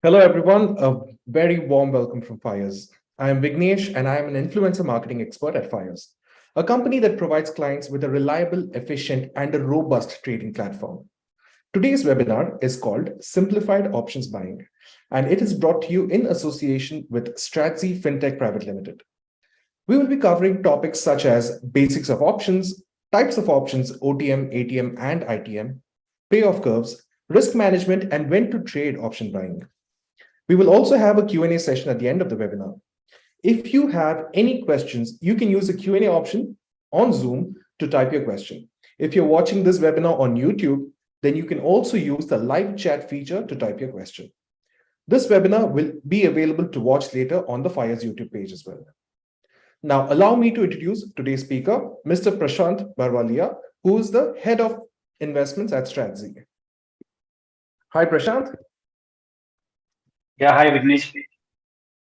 Hello, everyone. A very warm welcome from FYERS. I am Vignesh, and I am an influencer marketing expert at FYERS, a company that provides clients with a reliable, efficient, and a robust trading platform. Today's webinar is called Simplified Options Buying, and it is brought to you in association with Stratzy Fintech Pvt Limited. We will be covering topics such as basics of options, types of options, OTM, ATM, and ITM, payoff curves, risk management, and when to trade option buying. We will also have a Q&A session at the end of the webinar. If you have any questions, you can use the Q&A option on Zoom to type your question. If you're watching this webinar on YouTube, then you can also use the live chat feature to type your question. This webinar will be available to watch later on the FYERS YouTube page as well. Now, allow me to introduce today's speaker, Mr. Prashant Barwaliya, who is the Head of Investments at Stratzy. Hi, Prashant. Yeah, hi Vignesh.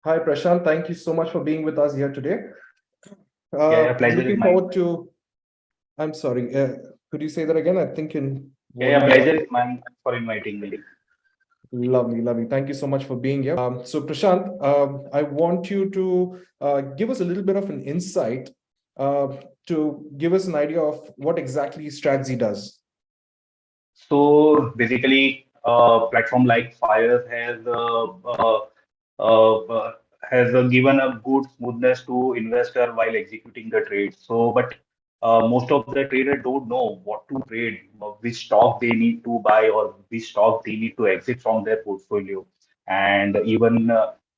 Hi, Prashant. Thank you so much for being with us here today. Pleasure is Looking mine. forward to, I'm sorry, could you say that again? I think in Pleasure is mine for inviting me. Lovely, lovely. Thank you so much for being here. So Prashant, I want you to give us a little bit of an insight to give us an idea of what exactly Stratzy does. So basically, platform like Fires has given a good smoothness to investor while executing the trade. But most of the traders don't know what to trade, which stock they need to buy or which stock they need to exit from their portfolio. And even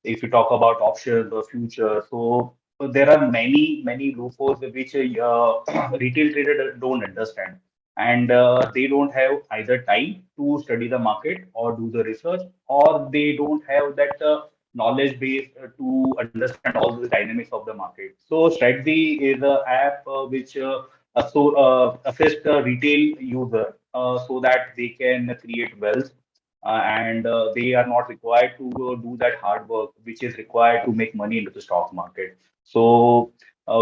if you talk about options or futures, so there are many loopholes which retail trader don't understand, and they don't have either time to study the market or do the research, or they don't have that knowledge base to understand all the dynamics of the market. So Strategy is an app which assists the retail user so that they can create wealth, and they are not required to do that hard work which is required to make money into the stock market. So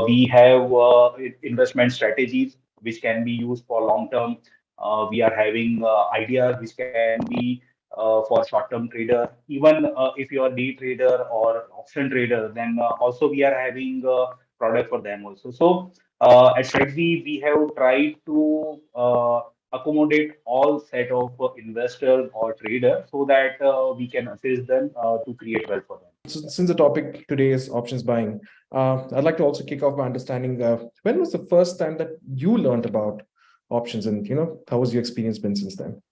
we have investment strategies which can be used for long term. We are having ideas which can be for short-term trader. Even if you are day trader or option trader, then also we are having product for them also. So at Strategy, we have tried to accommodate all set of investors or traders so that we can assist them to create wealth for them. Since the topic today is options buying, I'd like to also kick off by understanding when was the first time that you learned about options, and how was your experience been since then?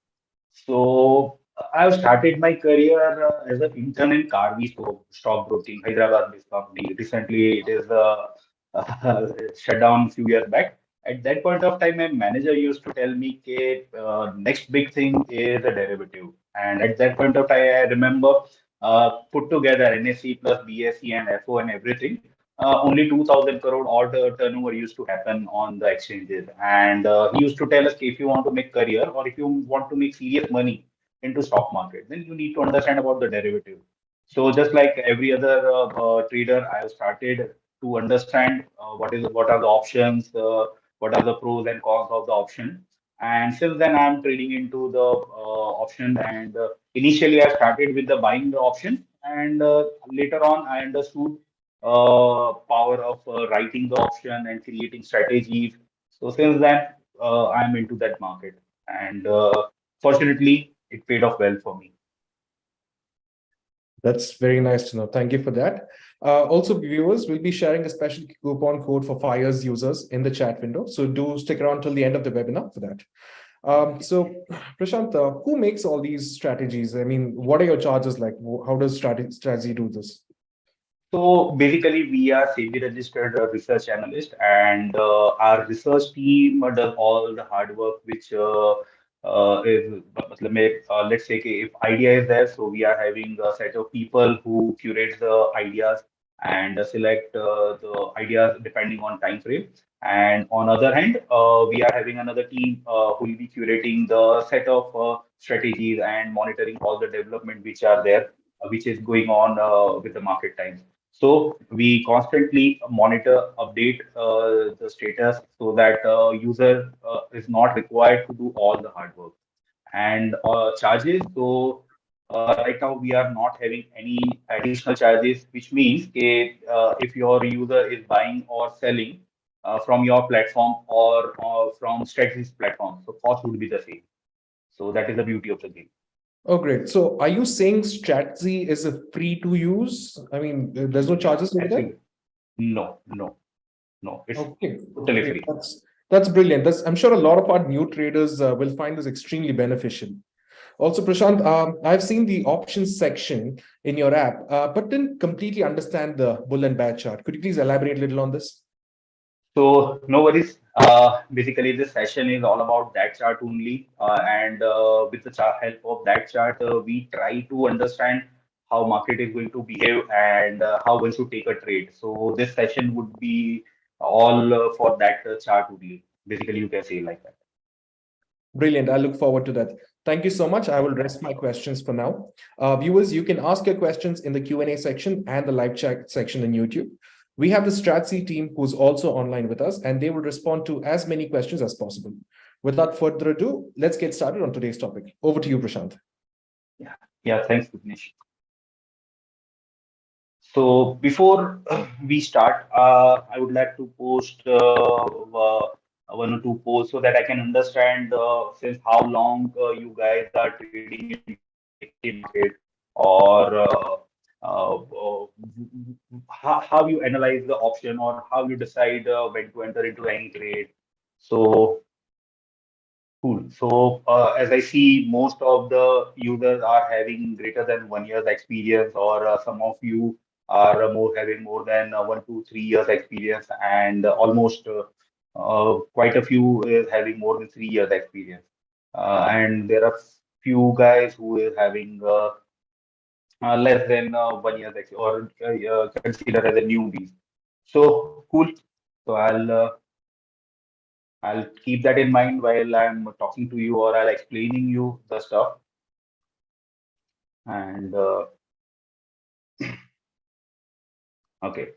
So I've started my career as an intern in Carvi stockbroking, Hyderabad-based company. Recently, it is shut down a few years back. At that point of time, my manager used to tell me, "Okay, next big thing is a derivative." And at that point of time, I remember put together NSE plus BSE and FO and everything. Only 2,000 crore odd turnover used to happen on the exchanges. And he used to tell us, if you want to make career or if you want to make serious money into stock market, then you need to understand about the derivative. So just like every other trader, I have started to understand what are the options, what are the pros and cons of the option. And since then, I'm trading into the option. And initially, I started with the buying the option, and later on, I understood power of writing the option and creating strategies. So since then, I'm into that market, and fortunately, it paid off well for me. That's very nice to know. Thank you for that. Also, viewers will be sharing a special coupon code for FYERS users in the chat window. So do stick around till the end of the webinar for that. So, Prashant, who makes all these strategies? I mean, what are your charges like? How does Strategy do this? So basically, we are SEBI registered research analyst, and our research team does all the hard work, which is, let's say, कि if idea is there, so we are having a set of people who curate the ideas and select the ideas depending on time frame. And on other hand, we are having another team who will be curating the set of strategies and monitoring all the development which are there, which is going on with the market times. So we constantly monitor, update the status so that user is not required to do all the hard work. And charges, so Right now, we are not having any additional charges, which means if your user is buying or selling from your platform or from Stratzy's platform, so cost would be the same. So that is the beauty of the game. Oh, great. So are you saying Stratzy is a free to use? I mean, there's no charges over there? Actually, no, no, no. It's Okay, totally great. free. That's brilliant. I'm sure a lot of our new traders will find this extremely beneficial. Also, Prashant, I've seen the options section in your app, but didn't completely understand the bull and bear chart. Could you please elaborate a little on this? So no worries. Basically, this session is all about that chart only, and with the help of that chart, we try to understand how market is going to behave and how one should take a trade. So this session would be all for that chart only. Basically, you can say like that. Brilliant. I look forward to that. Thank you so much. I will rest my questions for now. Viewers, you can ask your questions in the Q&A section and the live chat section in YouTube. We have the Stratzy team who's also online with us, and they will respond to as many questions as possible. Without further ado, let's get started on today's topic. Over to you, Prashant. Yeah, yeah. Thanks, Vignesh. So before we start, I would like to post one or two posts so that I can understand since how long you guys are trading in decay market or how you analyze the option or how you decide when to enter into any trade. So cool. So as I see, most of the users are having greater than 1 year's experience, or some of you are more having more than 1 to 3 years experience, and almost quite a few is having more than 3 years experience. And there are few guys who is having less than 1 year's experience or considered as a newbies. So cool. So I'll keep that in mind while I'm talking to you or I'll explaining you the stuff. And okay,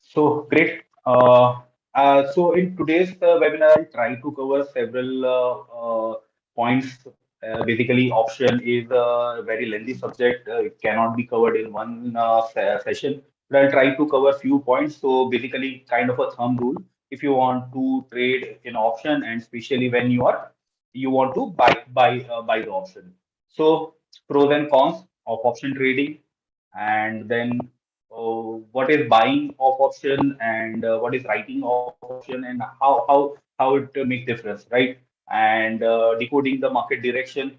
so great. So in today's webinar, I'll try to cover several points. Basically, option is a very lengthy subject. It cannot be covered in one session, but I'll try to cover few points. So basically, kind of a thumb rule. If you want to trade in option, and especially when you want to buy the option. So pros and cons of option trading, and then what is buying of option and what is writing of option and how it makes difference, right? And decoding the market direction.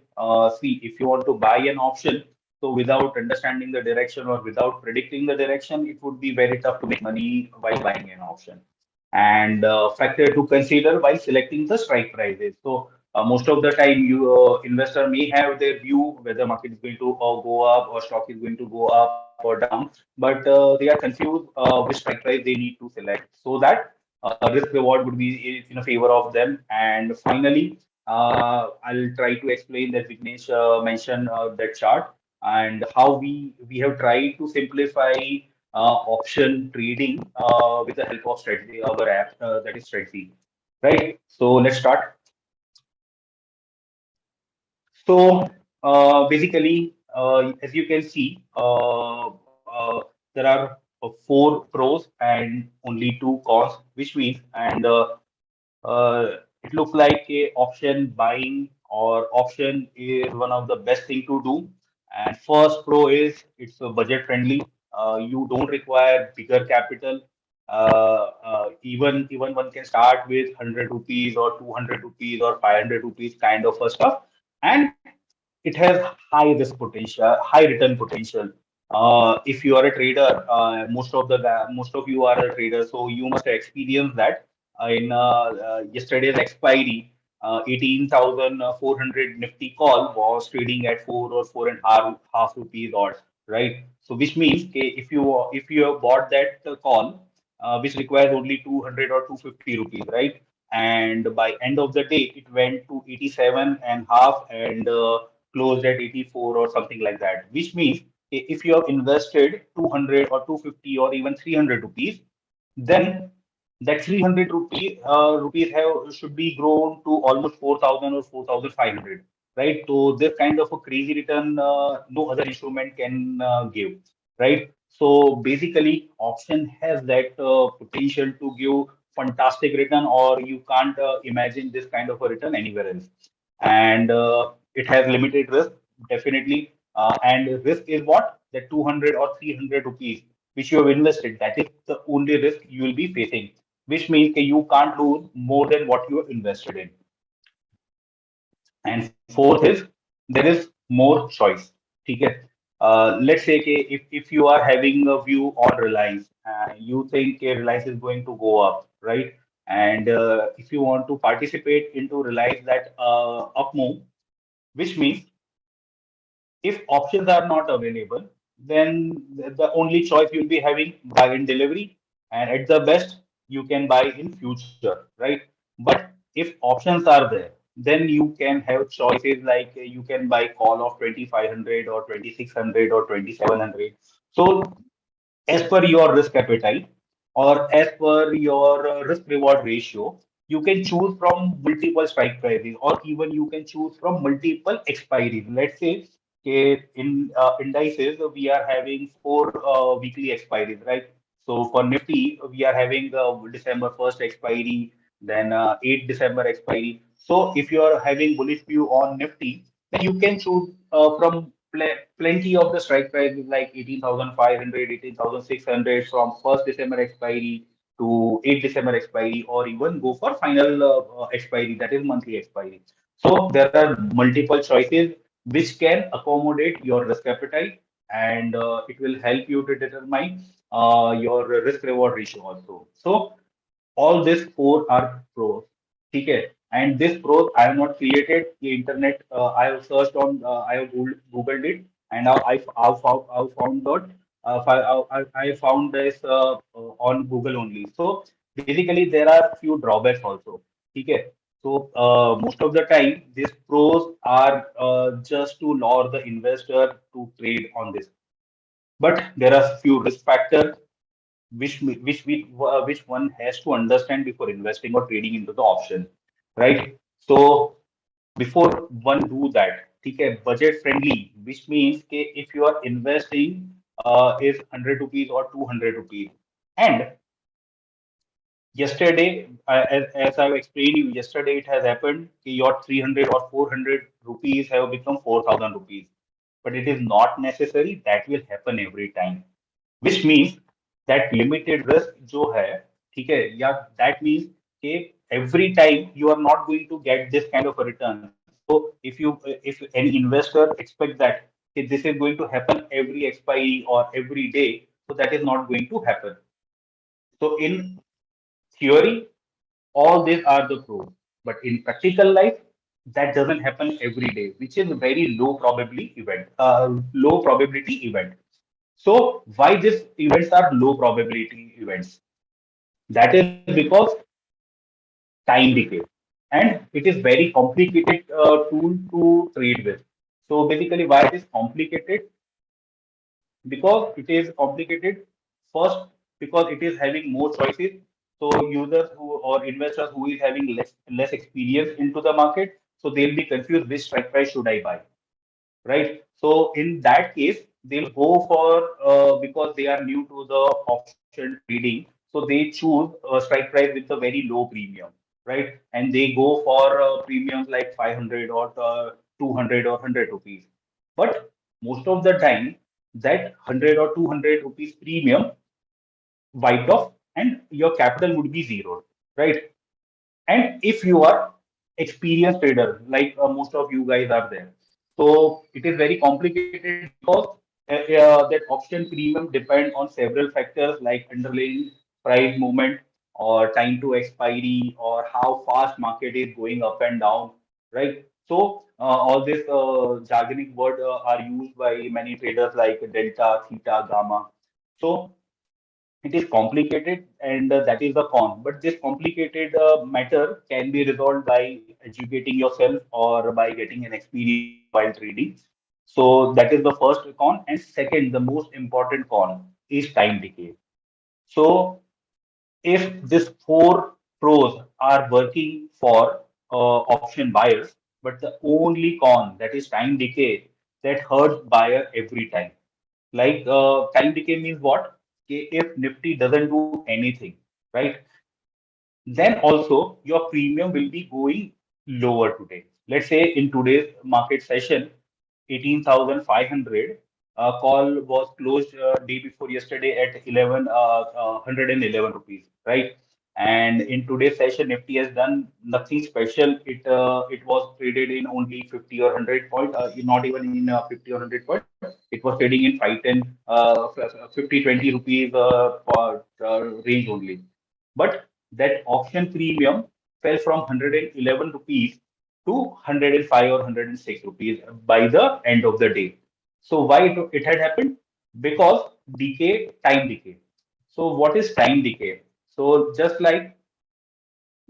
See, if you want to buy an option, so without understanding the direction or without predicting the direction, it would be very tough to make money while buying an option. And factor to consider while selecting the strike prices. So most of the time, you investor may have their view whether market is going to go up or stock is going to go up or down, but they are confused which strike price they need to select so that risk reward would be in a favor of them. And finally, I'll try to explain that Vignesh mentioned that chart and how we have tried to simplify option trading with the help of strategy, our app that is Stratzy. Right. So let's start. So basically, as you can see, there are four pros and only two cons, which means and it looks like a option buying or option is one of the best thing to do. And first pro is it's budget friendly. You don't require bigger capital. Even one can start with 100 rupees or 200 rupees or 500 rupees kind of a stuff, and it has high risk potential, high return potential. If you are a trader, most of you are a trader, so you must have experienced that in yesterday's expiry, 18,400 Nifty call was trading at 4 or 4.5 rupees odds, right? So which means okay, if you have bought that call, which requires only 200 or 250 rupees, right? And by end of the day, it went to 87 and half and closed at 84 or something like that. Which means if you have invested 200 or 250 or even 300 rupees, then that 300 rupees have should be grown to almost 4,000 or 4,500. right? So this kind of a crazy return, no other instrument can give, right? So basically, option has that potential to give fantastic return, or you can't imagine this kind of a return anywhere else. And it has limited risk, definitely. And risk is what? The 200 or 300 rupees which you have invested. That is the only risk you will be facing, which means that you can't lose more than what you have invested in. And fourth is there is more choice. Okay. Let's say कि if you are having a view on Reliance, you think Reliance is going to go up, right? And if you want to participate into Reliance that up move, which means if options are not available, then the only choice you'll be having buy in delivery, and at the best you can buy in future, right? But if options are there, then you can have choices like you can buy call of 2500 or 2600 or 2700. So as per your risk appetite or as per your risk reward ratio, you can choose from multiple strike prices, or even you can choose from multiple expiries. Let's say okay, in indices, we are having four weekly expiries, right? So for Nifty, we are having December 1st expiry, then 8 December expiry. So if you are having bullish view on Nifty, then you can choose from plenty of the strike prices like 18,500, 18,600 from 1st December expiry to 8 December expiry, or even go for final expiry, that is monthly expiry. So there are multiple choices which can accommodate your risk appetite, and it will help you to determine your risk reward ratio also. So all these four are pros. Okay. And this pros I have not created the internet. I have searched on, I have Googled it, and now I found that I found this on Google only. So basically, there are few drawbacks also. Okay. So most of the time, these pros are just to lure the investor to trade on this. But there are few risk factors which one has to understand before investing or trading into the option, right? So before one do that, okay, budget friendly, which means कि if you are investing is 100 rupees or 200 rupees, and yesterday, as I've explained you, yesterday it has happened कि your 300 or 400 rupees have become 4,000 rupees, but it is not necessary that will happen every time, which means that limited risk जो है, ठीक है, या that means कि every time you are not going to get this kind of a return. So if any investor expect that कि this is going to happen every expiry or every day, so that is not going to happen. So in theory, all these are the pros, but in practical life, that doesn't happen every day, which is a very low probability event. So why these events are low probability events? That is because time decay, and it is very complicated tool to trade with. So basically, why it is complicated? Because it is complicated. First, because it is having more choices. So users who or investors who is having less experience into the market, so they'll be confused which strike price should I buy, right? So in that case, they'll go for because they are new to the option trading, so they choose a strike price with a very low premium, right? And they go for premiums like 500 or 200 or 100 rupees. But most of the time, that 100 or 200 rupees premium wiped off, and your capital would be zero, right? And if you are experienced trader, like most of you guys are there, so it is very complicated because that option premium depend on several factors like underlying price movement or time to expiry or how fast market is going up and down, right? So all these jargonic word are used by many traders like delta, theta, gamma. So it is complicated, and that is the con. But this complicated matter can be resolved by educating yourself or by getting an experience while trading. So that is the first con. And second, the most important con is time decay. So if these four pros are working for option buyers, but the only con, that is time decay, that hurts buyer every time. Like time decay means what? Okay, if Nifty doesn't do anything, right? Then also your premium will be going lower today. Let's say in today's market session, 18,500 call was closed day before yesterday at 111 rupees, right? And in today's session, Nifty has done nothing special. It was traded in only 50 or 100 point, not even in 50 or 100 point. It was trading in 5, 10, 50, 20 rupees range only. But that option premium fell from 111 rupees to 105 or 106 rupees by the end of the day. So why it had happened? Because decay, time decay. So what is time decay? So just like,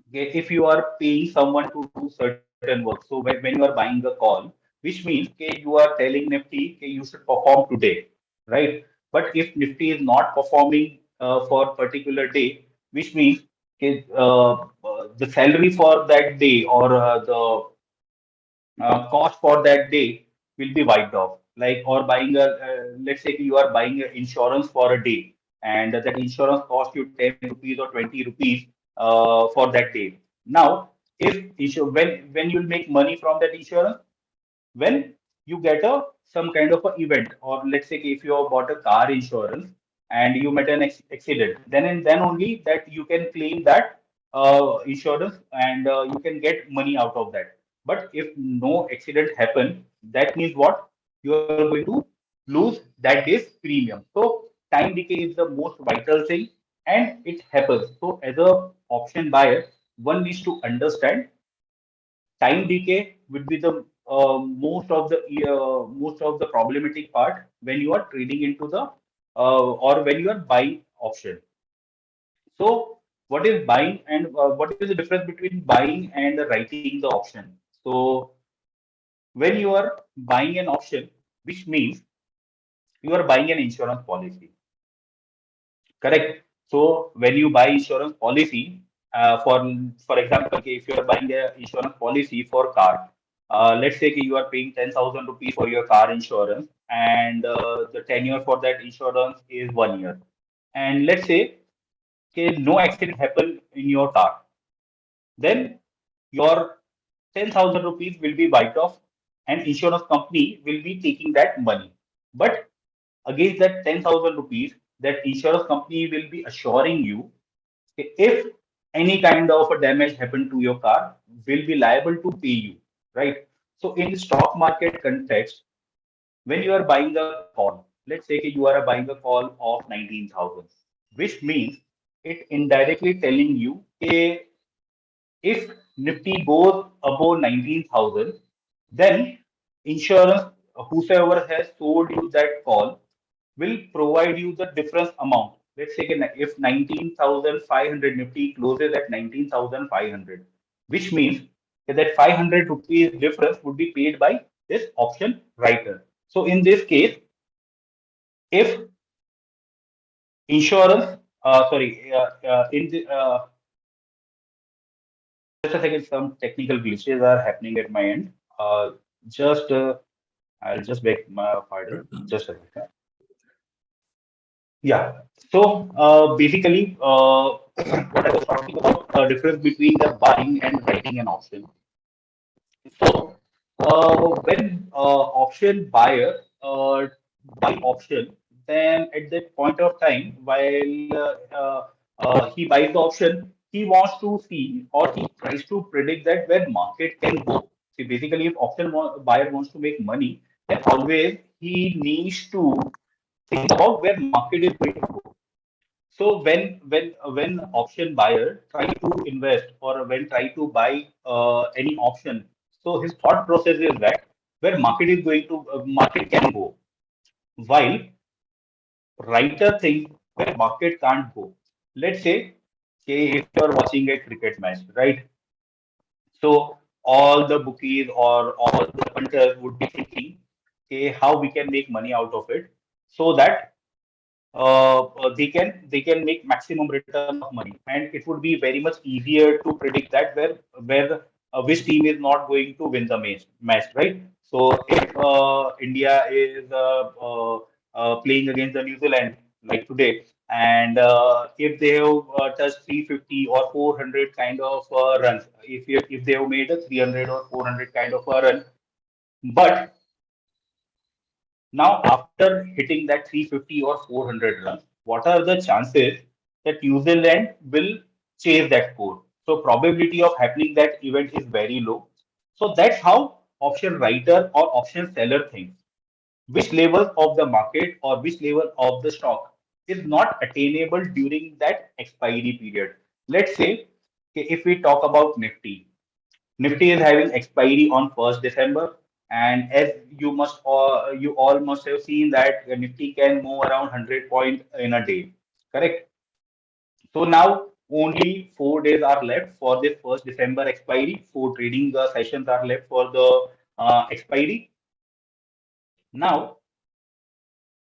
okay, if you are paying someone to do certain work, so when you are buying a call, which means, okay, you are telling Nifty, okay, you should perform today, right? But if Nifty is not performing for particular day, which means, okay, the salary for that day or the cost for that day will be wiped off. Like, or buying a, let's say you are buying an insurance for a day, and that insurance costs you 10 rupees or 20 rupees for that day. Now, when you'll make money from that insurance, when you get a some kind of a event, or let's say if you have bought a car insurance and you met an accident, then and then only that you can claim that insurance, and you can get money out of that. But if no accident happen, that means what? You are going to lose that day's premium. So time decay is the most vital thing, and it happens. So as a option buyer, one needs to understand time decay would be the most of the problematic part when you are trading into the or when you are buying option. So what is buying, and what is the difference between buying and writing the option? So when you are buying an option, which means you are buying an insurance policy. Correct. So when you buy insurance policy, for example, okay, if you are buying a insurance policy for car, let's say you are paying 10,000 rupees for your car insurance, and the tenure for that insurance is 1 year. And let's say, okay, no accident happened in your car, then your 10,000 rupees will be wiped off, and insurance company will be taking that money. But against that 10,000 rupees, that insurance company will be assuring you, if any kind of a damage happened to your car, will be liable to pay you, right? So in the stock market context, when you are buying a call, let's say you are buying a call of 19,000, which means it indirectly telling you, if Nifty goes above 19,000, then insurance, whosoever has sold you that call, will provide you the difference amount. Let's say if 19,500 Nifty closes at 19,500, which means that 500 rupees difference would be paid by this option writer. So in this case, if insurance, in the, just a second, some technical glitches are happening at my end. Just I'll just beg my pardon. Just a second. Yeah. So basically, what I was talking about, difference between the buying and writing an option. So when option buyer buy option, then at that point of time, while he buys the option, he wants to see, or he tries to predict that where market can go. See, basically, if buyer wants to make money, then always he needs to think about where market is going to go. So when option buyer try to invest, or when try to buy any option, so his thought process is that where market is going to, market can go, while writer thinks where market can't go. Let's say, okay, if you are watching a cricket match, right? So all the bookies or all the punters would be thinking, okay, how we can make money out of it, so that they can make maximum return of money, and it would be very much easier to predict that where which team is not going to win the match, right? So if India is playing against the New Zealand like today, and if they have touched 350 or 400 kind of runs, if they have made a 300 or 400 kind of a run, but now after hitting that 350 or 400 runs, what are the chances that New Zealand will chase that score? So probability of happening that event is very low. So that's how option writer or option seller thinks. Which level of the market or which level of the stock is not attainable during that expiry period. Let's say, okay, if we talk about Nifty is having expiry on 1st December, and as you all must have seen that Nifty can move around 100 point in a day, correct? So now only 4 days are left for this 1st December expiry. Four trading sessions are left for the expiry. Now,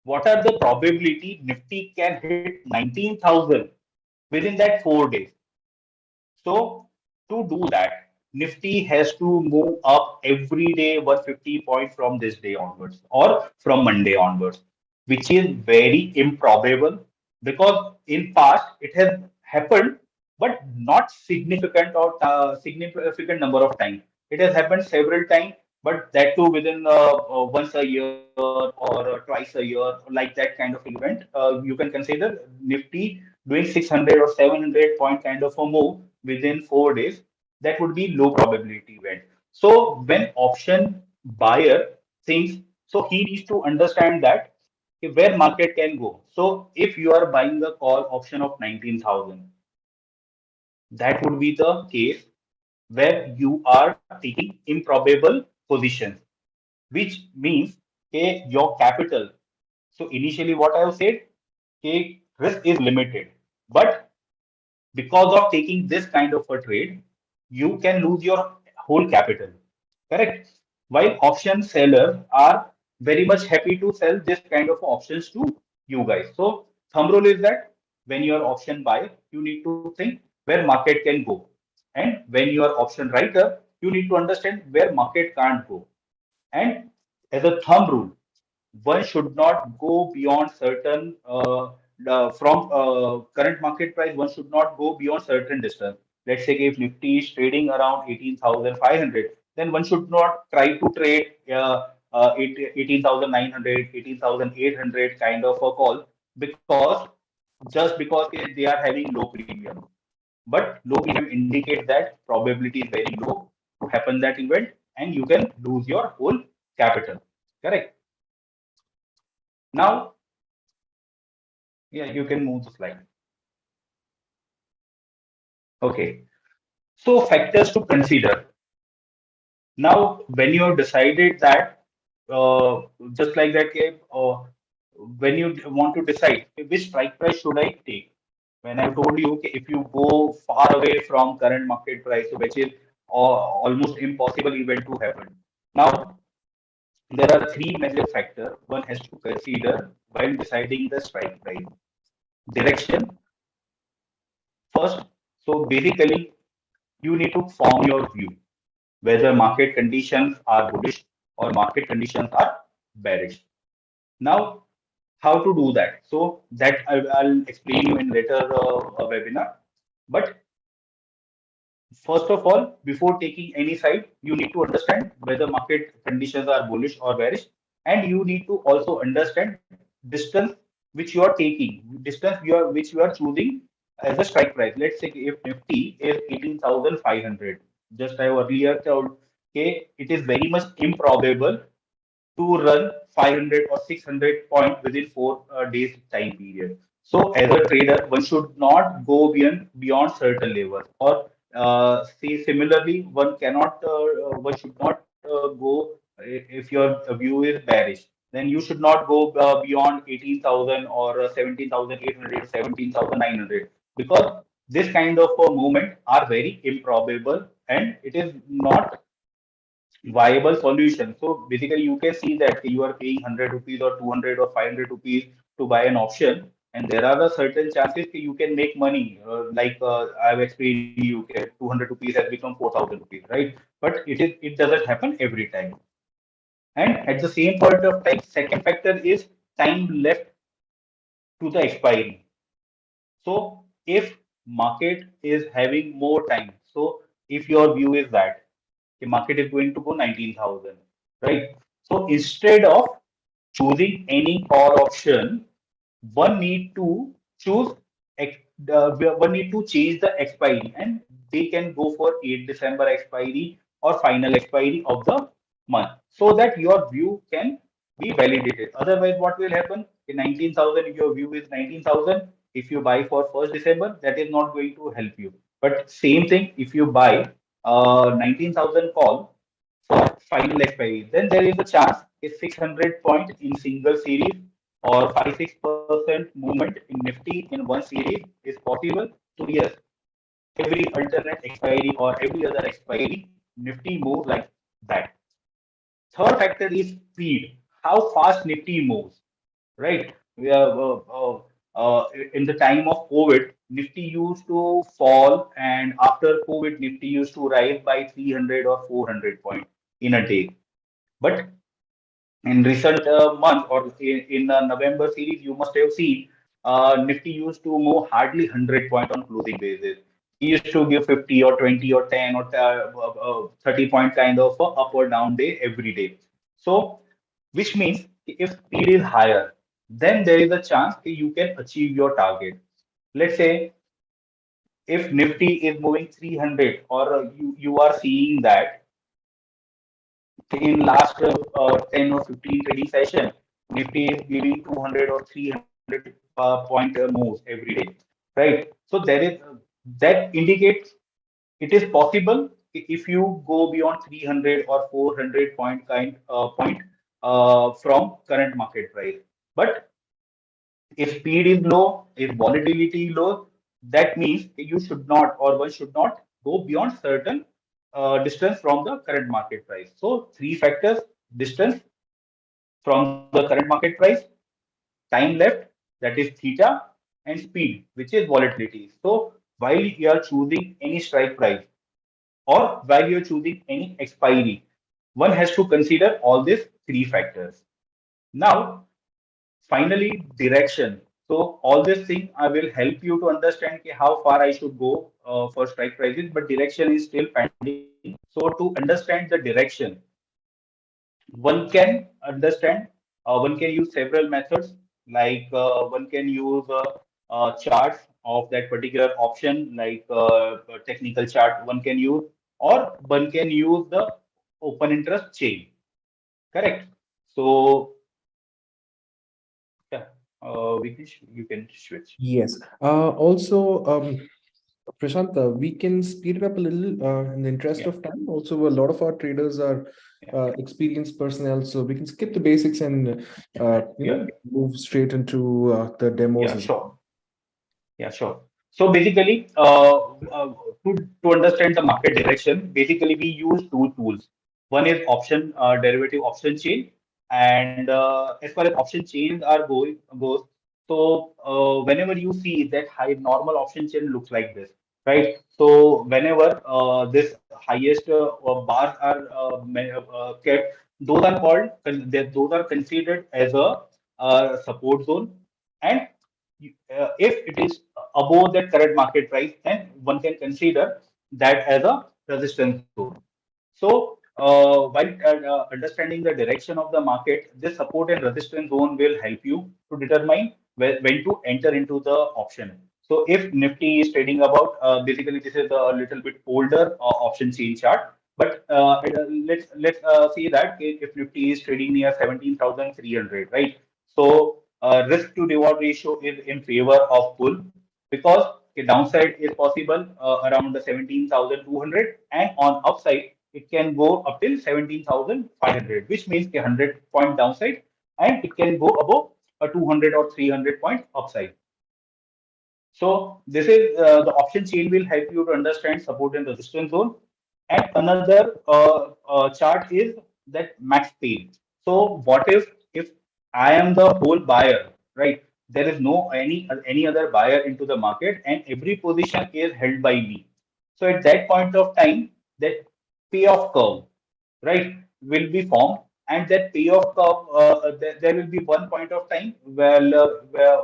what are the probability Nifty can hit 19,000 within that 4 days? So to do that, Nifty has to move up every day 150 points from this day onwards or from Monday onwards, which is very improbable because in past it has happened, but not significant or significant number of times. It has happened several times, but that too within once a year or twice a year, like that kind of event. You can consider Nifty doing 600 or 700 point kind of a move within 4 days. That would be low probability event. So when option buyer thinks, so he needs to understand that where market can go. So if you are buying the call option of 19,000, that would be the case where you are taking improbable positions, which means your capital. So initially what I have said, risk is limited, but because of taking this kind of a trade, you can lose your whole capital. Correct? While option sellers are very much happy to sell this kind of options to you guys. So thumb rule is that when you are option buyer, you need to think where market can go. And when you are option writer, you need to understand where market can't go. And as a thumb rule, one should not go beyond certain from current market price. One should not go beyond certain distance. Let's say if Nifty is trading around 18,500, then one should not try to trade 18,900, 18,800 kind of a call because just because they are having low premium. But low premium indicates that probability is very low to happen that event, and you can lose your whole capital. Correct. Now, yeah, you can move the slide. Okay. So factors to consider. Now, when you have decided that, just like that, when you want to decide which strike price should I take, when I told you, okay, if you go far away from current market price, which is almost impossible event to happen. Now, there are three major factors one has to consider while deciding the strike price. Direction, first. So basically, you need to form your view whether market conditions are bullish or market conditions are bearish. Now, how to do that? So that I'll explain you in later webinar. But first of all, before taking any side, you need to understand whether market conditions are bullish or bearish, and you need to also understand distance which you are taking, distance which you are choosing as a strike price. Let's say if Nifty is 18,500, just I earlier told, okay, it is very much improbable to run 500 or 600 points within 4 days time period. So as a trader, one should not go beyond certain levels. Or say similarly, one should not go if your view is bearish. Then you should not go beyond 18,000 or 17,800, 17,900 because this kind of movement are very improbable and it is not viable solution. So basically, you can see that you are paying 100 rupees or 200 or 500 rupees to buy an option. and there are the certain chances that you can make money. I've explained you, okay, 200 rupees has become 4,000 rupees, right? But it doesn't happen every time. And at the same point of time, second factor is time left to the expiry. So if market is having more time, so if your view is that the market is going to go 19,000, right? So instead of choosing any call option, one need to choose one need to change the expiry, and they can go for 8 December expiry or final expiry of the month, so that your view can be validated. Otherwise, what will happen? In 19,000, if your view is 19,000, if you buy for 1st December, that is not going to help you. But same thing, if you buy 19,000 call for final expiry, then there is a chance a 600 point in single series or 5-6% movement in Nifty in one series is possible. So yes, every alternate expiry or every other expiry, Nifty moves like that. Third factor is speed. How fast Nifty moves, right? We are in the time of COVID, Nifty used to fall, and after COVID, Nifty used to rise by 300 or 400 points in a day. But in recent months or in November series, you must have seen Nifty used to move hardly 100 point on closing basis. He used to give 50 or 20 or 10 or 30 point kind of up or down day every day. So, which means if speed is higher, then there is a chance that you can achieve your target. Let's say if Nifty is moving 300, or you are seeing that in last 10 or 15 trading session, Nifty is giving 200 or 300 point moves every day, right? So there is that indicates it is possible if you go beyond 300 or 400 point from current market price. But if speed is low, if volatility is low, that means you should not, or one should not go beyond certain distance from the current market price. So three factors: distance from the current market price, time left, that is theta, and speed, which is volatility. So while you are choosing any strike price or while you are choosing any expiry, one has to consider all these three factors. Now, finally, direction. So all this thing I will help you to understand how far I should go for strike prices, but direction is still pending. So to understand the direction, one can understand, one can use several methods, like one can use charts of that particular option, like a technical chart one can use, or one can use the open interest chain. Correct. So yeah, you can switch. Yes. Also, Prashant, we can speed it up a little in the interest Yeah, of time. Also, a lot of our traders are yeah, experienced personnel, so we can skip the basics and yeah, move straight into the demos yeah, as well. sure. Yeah, sure. So basically, to understand the market direction, basically we use two tools. One is option derivative option chain, and as far as option chains are goes, so whenever you see that high normal option chain looks like this, right? So whenever this highest bars are kept, those are called those are considered as a support zone, and if it is above that current market price, then one can consider that as a resistance zone. So, while understanding the direction of the market, this support and resistance zone will help you to determine when to enter into the option. So, if Nifty is trading about, basically this is a little bit older option chain chart, but let's see that if Nifty is trading near 17,300, right? So, risk to reward ratio is in favor of bull, because the downside is possible around the 17,200, and on upside it can go up till 17,500, which means a 100 point downside, and it can go above a 200 or 300 point upside. So this is the option chain will help you to understand support and resistance zone. And another chart is that max pain. So what if I am the whole buyer, right? there is no any other buyer into the market, and every position is held by me. So at that point of time, that payoff curve, right, will be formed, and that payoff curve, there will be one point of time where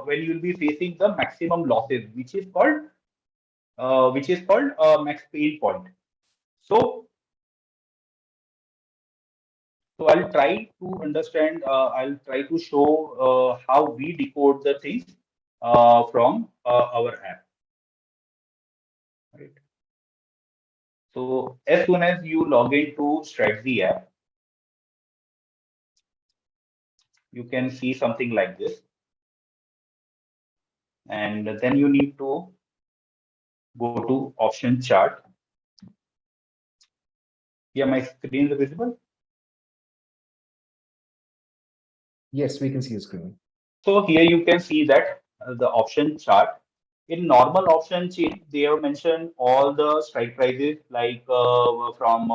when you will be facing the maximum losses, which is called max pain point. So I'll try to understand. I'll try to show how we decode the things from our app. Right. So as soon as you log into Stratzy app, you can see something like this, and then you need to go to option chart. Yeah, my screen is visible. Yes, we can see your screen. So here you can see that the option chart. In normal option chain, they have mentioned all the strike prices like from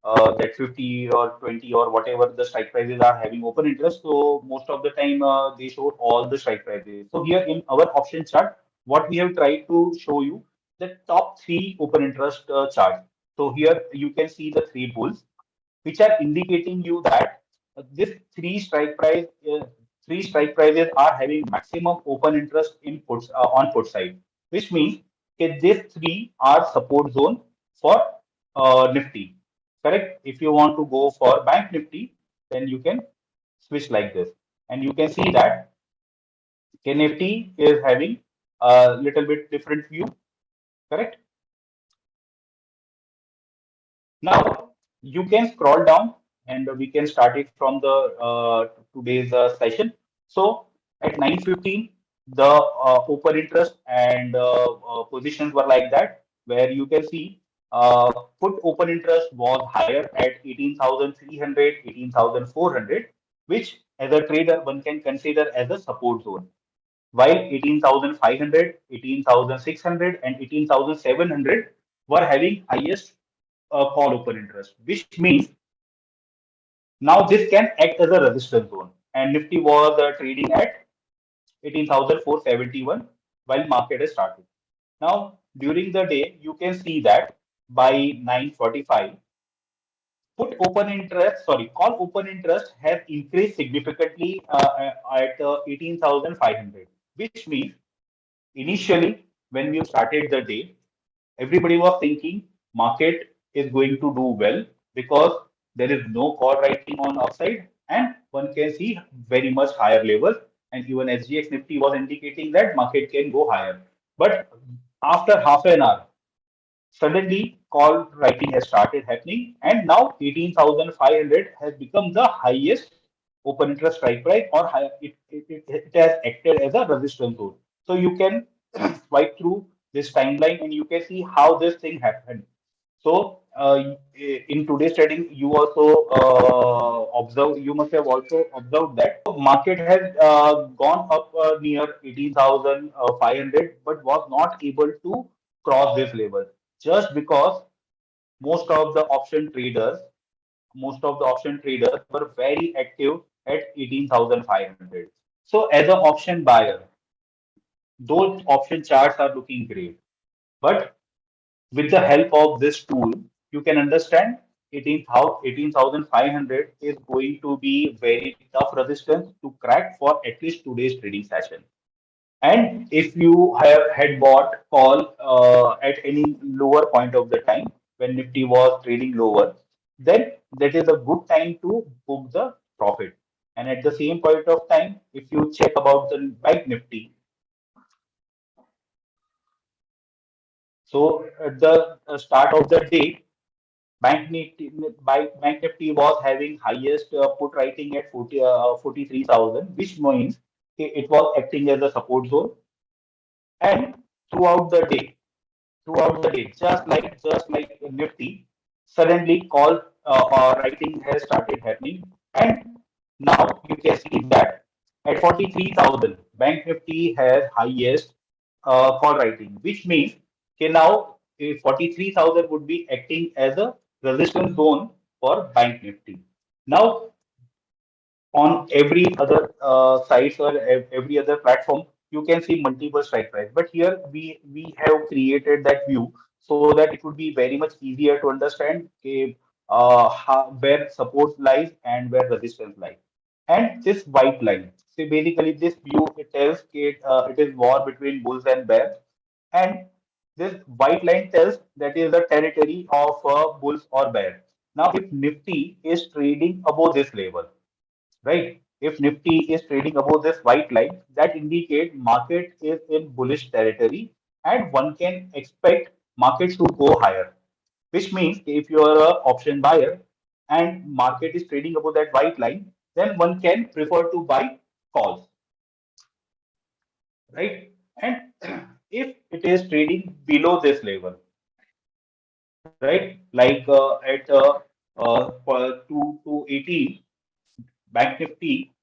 that 50 or 20 or whatever the strike prices are having open interest. So most of the time they show all the strike prices. So here in our option chart, what we have tried to show you the top three open interest charts. So here you can see the three bulls, which are indicating you that this three strike prices are having maximum open interest in puts on put side, which means that these three are support zone for Nifty. Correct? If you want to go for Bank Nifty, then you can switch like this, and you can see that Nifty is having a little bit different view. Correct? Now you can scroll down and we can start it from the today's session. So at 9:15, the open interest and positions were like that, where you can see put open interest was higher at 18,300, 18,400, which as a trader one can consider as a support zone. While 18,500, 18,600, and 18,700 were having highest call open interest, which means now this can act as a resistance zone. And Nifty was trading at 18,471 while market has started. Now, during the day, you can see that by 9:45, call open interest has increased significantly at 18,500, which means initially when we started the day, everybody was thinking market is going to do well because there is no call writing on upside and one can see very much higher levels, and even SGX Nifty was indicating that market can go higher. But after half an hour, suddenly call writing has started happening, and now 18,500 has become the highest open interest strike price, or higher, it has acted as a resistance zone. So you can swipe through this timeline and you can see how this thing happened. So in today's trading, you also you must have also observed that market has gone up near 18,500, but was not able to cross this level just because most of the option traders, most of the option traders were very active at 18,500. So as an option buyer, those option charts are looking great. But with the help of this tool, you can understand 18,500 is going to be very tough resistance to crack for at least today's trading session. And if you have had bought call at any lower point of the time when Nifty was trading lower, then that is a good time to book the profit. And at the same point of time, if you check about the Bank Nifty, so at the start of the day, Bank Nifty was having highest put writing at 43,000, which means it was acting as a support zone. And throughout the day, just like Nifty, suddenly call writing has started happening, and now you can see that at 43,000, Bank Nifty has highest call writing, which means okay, now 43,000 would be acting as a resistance zone for Bank Nifty. Now on every other sites or every other platform, you can see multiple strike price. But here we have created that view so that it would be very much easier to understand where support lies and where resistance lies. And this white line, so basically this view, it tells it is war between bulls and bears, and this white line tells that is the territory of bulls or bears. Now, if Nifty is trading above this level, right? If Nifty is trading above this white line, that indicate market is in bullish territory, and one can expect market to go higher. Which means if you are a option buyer and market is trading above that white line, then one can prefer to buy calls, right? And if it is trading below this level, right? Like at 2 to 18, Bank Nifty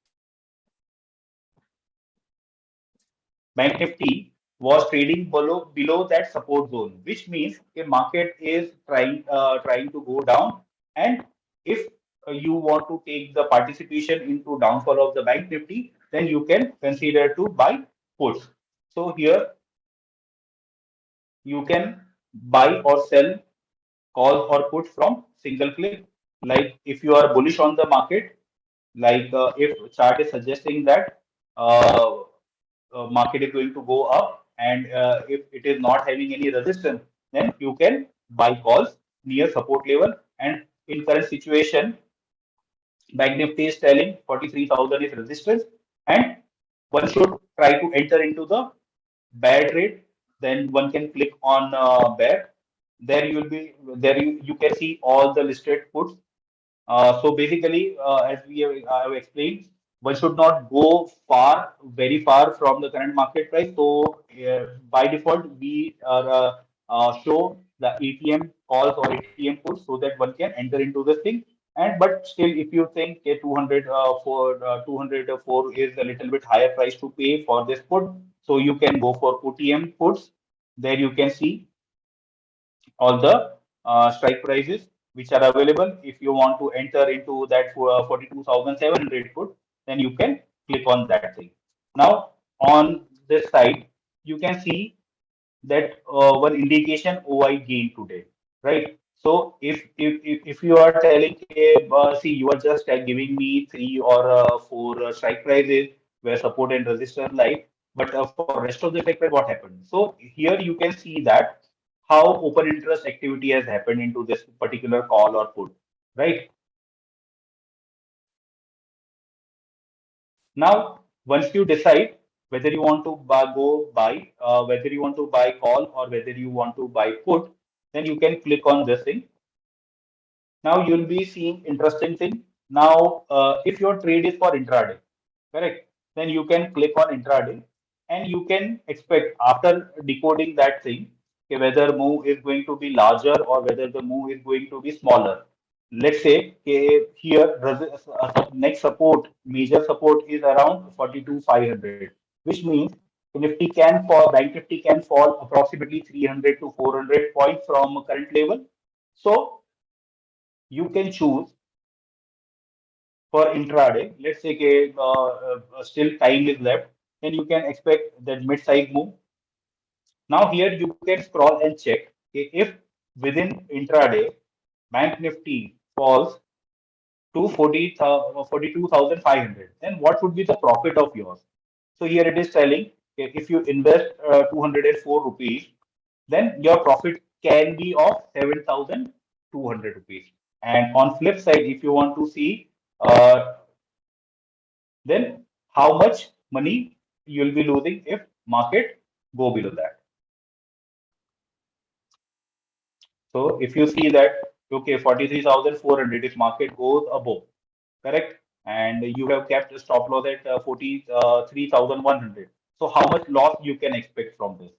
Bank Nifty was trading below that support zone, which means the market is trying to go down. And if you want to take the participation into downfall of the Bank Nifty, then you can consider to buy puts. So here you can buy or sell calls or puts from single click. Like if you are bullish on the market, like if chart is suggesting that uh, market is going to go up, and if it is not having any resistance, then you can buy calls near support level. And in current situation, Bank Nifty is telling 43,000 is resistance, and one should try to enter into the bear trade. Then one can click on bear. There you will be there you can see all the listed puts. So basically, as I have explained, one should not go very far from the current market price. So by default, we show the ATM calls or ATM puts so that one can enter into this thing. And but still, if you think 200 for 204 is a little bit higher price to pay for this put, so you can go for OTM puts. There you can see all the strike prices which are available. If you want to enter into that 42,700 put, then you can click on that thing. Now, on this side, you can see that one indication OI gain today, right? So if you are telling, see, you are just giving me 3 or 4 strike prices where support and resistance lie, but for rest of the strike price, what happened? So here you can see that how open interest activity has happened into this particular call or put, right? Now, once you decide whether you want to buy, whether you want to buy call or whether you want to buy put, then you can click on this thing. Now you'll be seeing interesting thing. Now, if your trade is for intraday, correct, then you can click on intraday, and you can expect after decoding that thing, okay, whether move is going to be larger or whether the move is going to be smaller. Let's say okay, here next support, major support is around 42,500, which means Nifty can fall, Bank Nifty can fall approximately 300 to 400 points from current level. So you can choose for intraday. Let's say still time is left, then you can expect that mid-size move. Now here you can scroll and check if within intraday Bank Nifty falls to 42,500, then what would be the profit of yours? So here it is telling if you invest 204 rupees, then your profit can be of 7,200 rupees. And on flip side, if you want to see then how much money you'll be losing if market go below that. So if you see that, okay, 43,400 if market goes above, correct? And you have kept a stop loss at 43,100. So how much loss you can expect from this?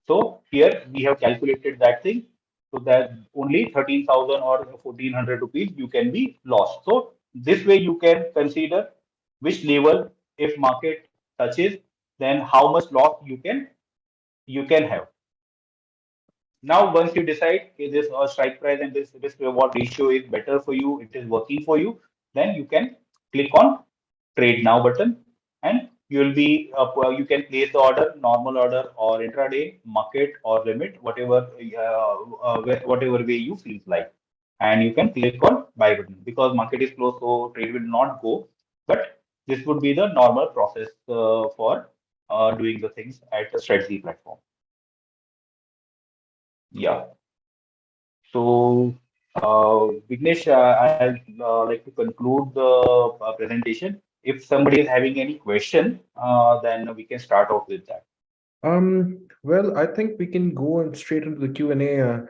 So here we have calculated that thing. So that only 13,000 or 1,400 rupees you can be lost. So this way you can consider which level if market touches, then how much loss you can have. Now, once you decide okay, this strike price and this reward ratio is better for you, it is working for you, then you can click on trade now button, and you can place the order, normal order or intraday, market or limit, whatever way you feel like, and you can click on buy button because market is closed, so trade will not go. But this would be the normal process for doing the things at the strategy platform. Yeah. So, Vignesh, I'd like to conclude the presentation. If somebody is having any question, then we can start off with that. Well, I think we can go and straight into the Q&A.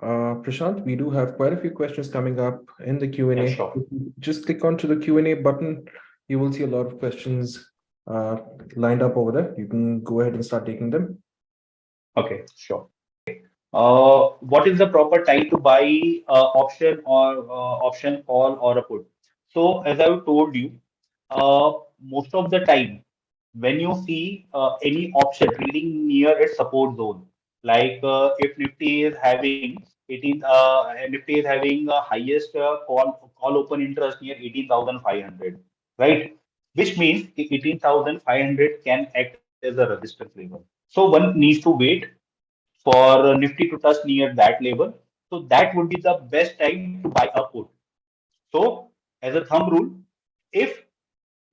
Prashant, we do have quite a few questions coming up in the Q&A. Yeah, sure. Just click onto the Q&A button. You will see a lot of questions lined up over there. You can go ahead and start taking them. Okay, sure. What is the proper time to buy option call or a put? So as I've told you, most of the time when you see any option trading near its support zone, like if Nifty is having 18, Nifty is having highest call open interest near 18,500, right? Which means 18,500 can act as a resistance level. So one needs to wait for Nifty to touch near that level. So that would be the best time to buy a put. So as a thumb rule, if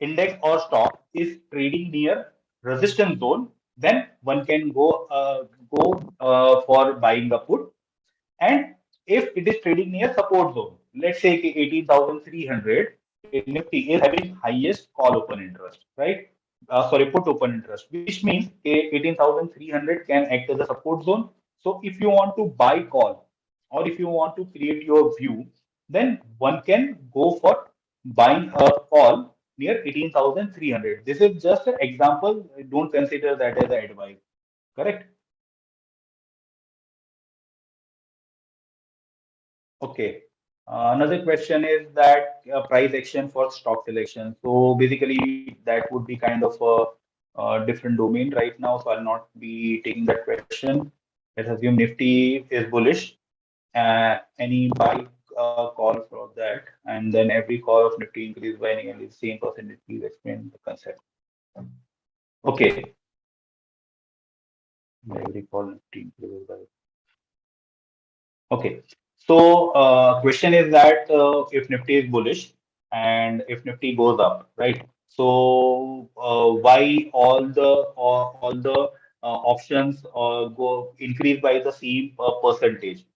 index or stock is trading near resistance zone, then one can go for buying a put. And if it is trading near support zone, let's say 18,300, Nifty is having highest call open interest, right? Sorry, put open interest, which means 18,300 can act as a support zone. So if you want to buy call or if you want to create your view, then one can go for buying a call near 18,300. This is just an example. Don't consider that as an advice. Correct? Okay. Another question is that price action for stock selection. So basically, that would be kind of a different domain right now. So I'll not be taking that question. Let's assume Nifty is bullish. Any buy call for that, and then every call of Nifty increase by nearly the same percentage. Please explain the concept. Okay. Every call Nifty increases by. Okay. So question is that if Nifty is bullish and if Nifty goes up, right? So why all the options go increase by the same percentage?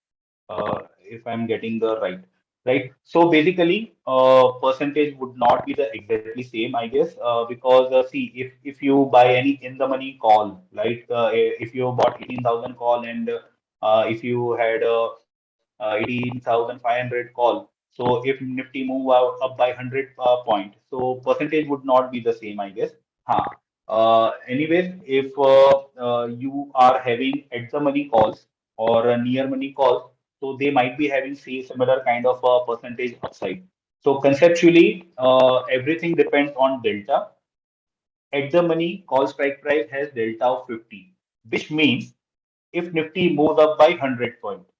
If I'm getting the right. So basically, percentage would not be the exactly same, I guess, because see, if you buy any in the money call, right? If you bought 18,000 call and if you had 18,500 call. So if Nifty move up by 100 point, so percentage would not be the same, I guess. Huh. Anyways, if you are having at the money calls or near money calls, so they might be having say similar kind of percentage upside. So conceptually, everything depends on delta. At the money call strike price has delta of 50, which means if Nifty moves up by 100 points,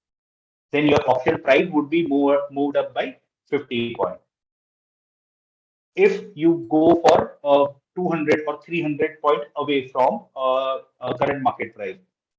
then your option price would be moved up by 50 points. If you go for 200 or 300 point away from current market price,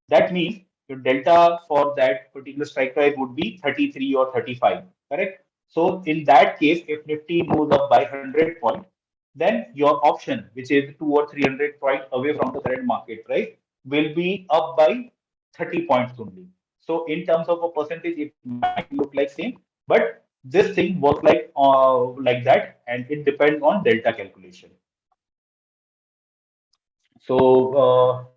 that means your delta for that particular strike price would be 33 or 35, correct? So in that case, if Nifty moves up by 100 point, then your option, which is 2 or 300 point away from the current market price, will be up by 30 points only. So in terms of a percentage, it might look like same, but this thing works like that, and it depends on delta calculation. So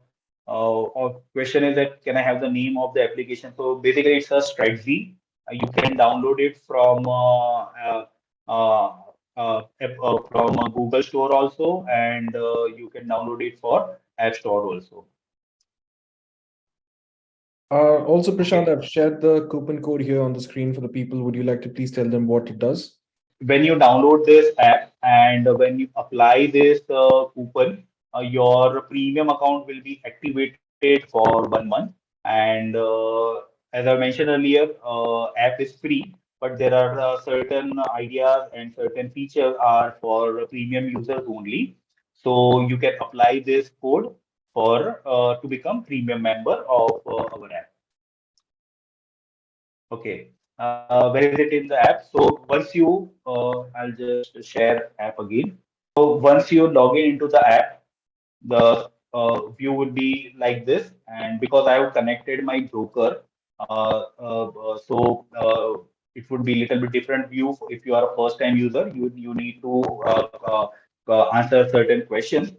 question is that can I have the name of the application? So basically, it's a strategy. You can download it from Google Store also, and you can download it for App Store also. Also, Prashant, Okay. I've shared the coupon code here on the screen for the people. Would you like to please tell them what it does? When you download this app and when you apply this coupon, your premium account will be activated for 1 month. And as I mentioned earlier, app is free. but there are certain ideas and certain features are for premium users only. So you can apply this code for to become premium member of our app. Okay. Where is it in the app? So once you, I'll just share app again. So once you log in into the app, the view would be like this. And because I have connected my broker, it would be a little bit different view. If you are a first time user, you need to answer certain questions.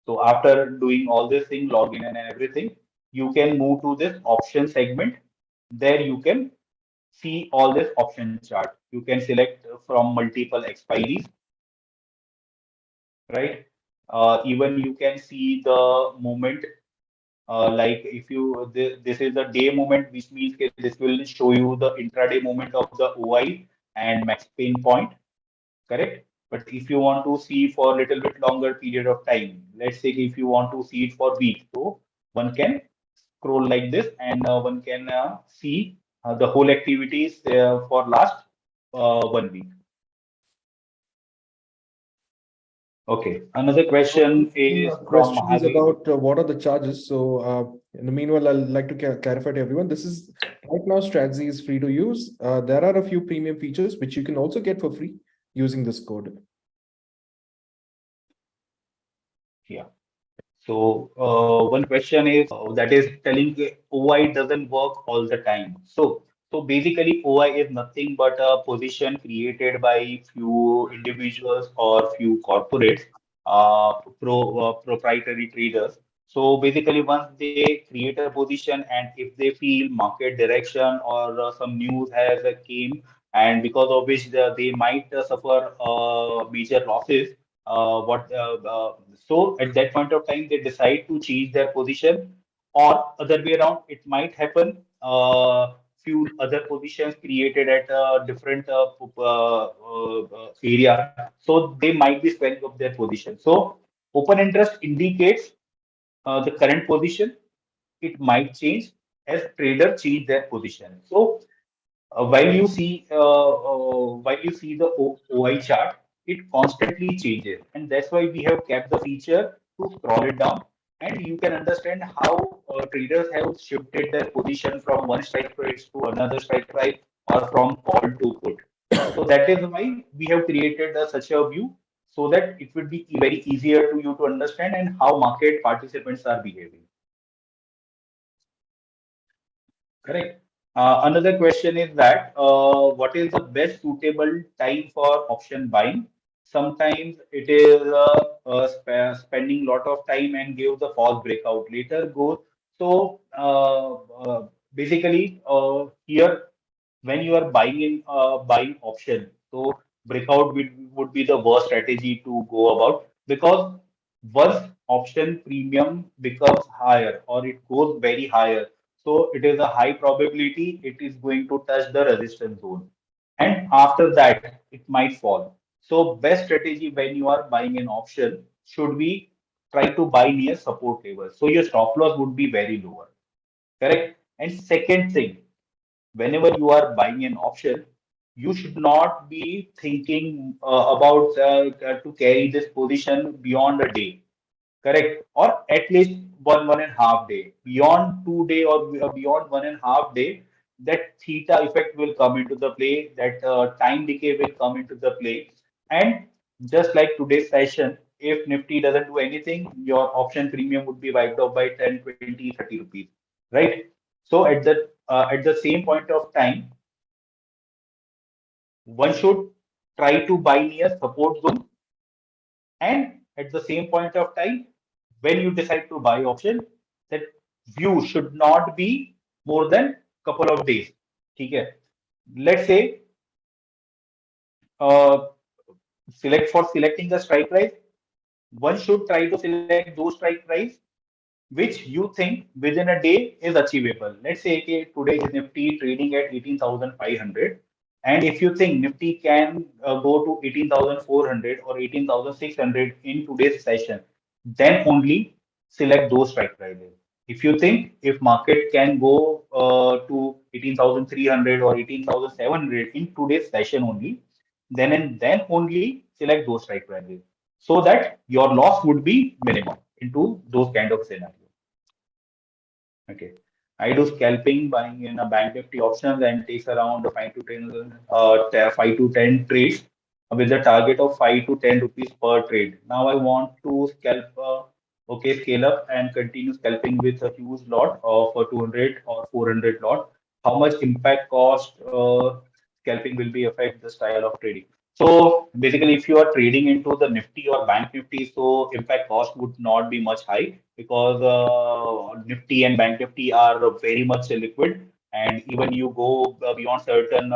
So after doing all this thing, login and everything, you can move to this option segment. There you can see all this option chart. You can select from multiple expiries, right? Even you can see the moment, like if you this is the day moment, which means that this will show you the intraday moment of the OI and max pain point, correct? But if you want to see for a little bit longer period of time, let's say if you want to see it for week, so one can scroll like this and one can see the whole activities for last 1 week. Okay. Another question is from Question is Mahadev. about what are the charges. So in the meanwhile, I'd like to clarify to everyone, this is right now Stratzy is free to use. There are a few premium features which you can also get for free using this code. Yeah. So one question is that is telling OI doesn't work all the time. So basically OI is nothing but a position created by few individuals or few corporates, proprietary traders. So basically once they create a position and if they feel market direction or some news has came and because of which they might suffer major losses, so at that point of time they decide to change their position, or other way around it might happen, few other positions created at a different area, so they might be swelling up their position. So open interest indicates the current position. It might change as trader change their position. So while you see the OI chart, it constantly changes, and that's why we have kept the feature to scroll it down, and you can understand how traders have shifted their position from one strike price to another strike price or from call to put. So that is why we have created such a view so that it would be very easier to you to understand and how market participants are behaving. Correct. Another question is that what is the best suitable time for option buying? Sometimes it is spending lot of time and give the false breakout later goes. So basically here when you are buying in buying option, so breakout would be the worst strategy to go about because once option premium becomes higher or it goes very higher, so it is a high probability it is going to touch the resistance zone. And after that, it might fall. So best strategy when you are buying an option should be try to buy near support level. So your stop loss would be very lower. Correct. And second thing, whenever you are buying an option, you should not be thinking about to carry this position beyond a day, correct? Or at least one and a half day. Beyond 2 day or beyond 1.5 day, that theta effect will come into the play, that time decay will come into the play. And just like today's session, if Nifty doesn't do anything, your option premium would be wiped off by 10, 20, 30 rupees, right? So at the same point of time, one should try to buy near support zone, and at the same point of time, when you decide to buy option, that view should not be more than couple of days. Okay. Let's say uh, select for selecting the strike price, one should try to select those strike price which you think within a day is achievable. Let's say okay, today is Nifty trading at 18,500. And if you think Nifty can go to 18,400 or 18,600 in today's session, then only select those strike prices. If you think if market can go to 18,300 or 18,700 in today's session only, then only select those strike prices so that your loss would be minimum into those kind of scenarios. Okay. I do scalping buying in a bank nifty options and takes around 5 to 10 trades with the target of 5 to 10 rupees per trade. Now I want to scalp, scale up and continue scalping with a huge lot of 200 or 400 lot. How much impact cost scalping will be affect the style of trading? So basically, if you are trading into the Nifty or Bank Nifty, so impact cost would not be much high because Nifty and Bank Nifty are very much liquid. And even you go beyond certain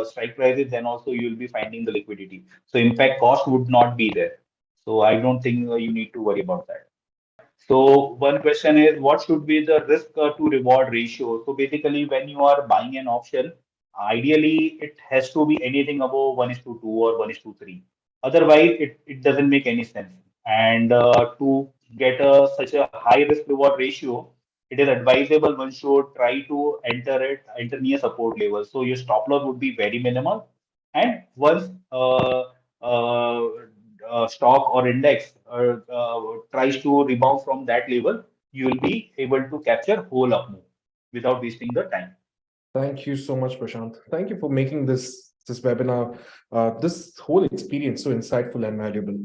strike prices, then also you will be finding the liquidity. So impact cost would not be there. So I don't think you need to worry about that. So one question is, what should be the risk to reward ratio? So basically, when you are buying an option, ideally it has to be anything above 1:2 or 1:3. Otherwise, it doesn't make any sense. And to get such a high risk reward ratio, it is advisable one should try to enter near support level. So your stop loss would be very minimal. And once stock or index tries to rebound from that level, you will be able to capture whole up move without wasting the time. Thank you so much, Prashant. Thank you for making this webinar, this whole experience so insightful and valuable.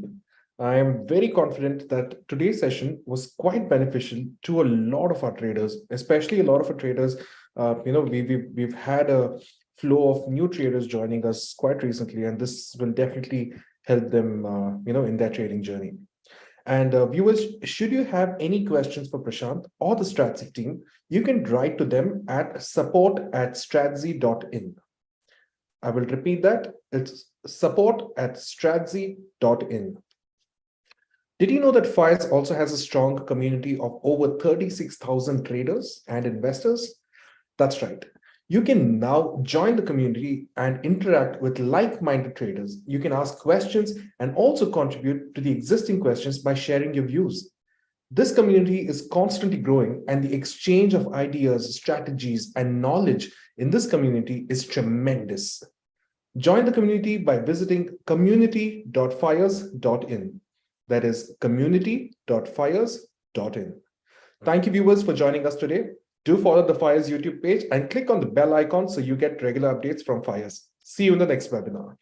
I am very confident that today's session was quite beneficial to a lot of our traders, especially a lot of our traders. We've had a flow of new traders joining us quite recently, and this will definitely help them, in their trading journey. And viewers, should you have any questions for Prashant or the Stratzy team, you can write to them at support@stratzy.in. I will repeat that. It's support@stratzy.in. Did you know that FYERS also has a strong community of over 36,000 traders and investors? That's right. You can now join the community and interact with like-minded traders. You can ask questions and also contribute to the existing questions by sharing your views. This community is constantly growing, and the exchange of ideas, strategies, and knowledge in this community is tremendous. Join the community by visiting community.fyers.in. That is community.fyers.in. Thank you, viewers, for joining us today. Do follow the FYERS YouTube page and click on the bell icon so you get regular updates from FYERS. See you in the next webinar.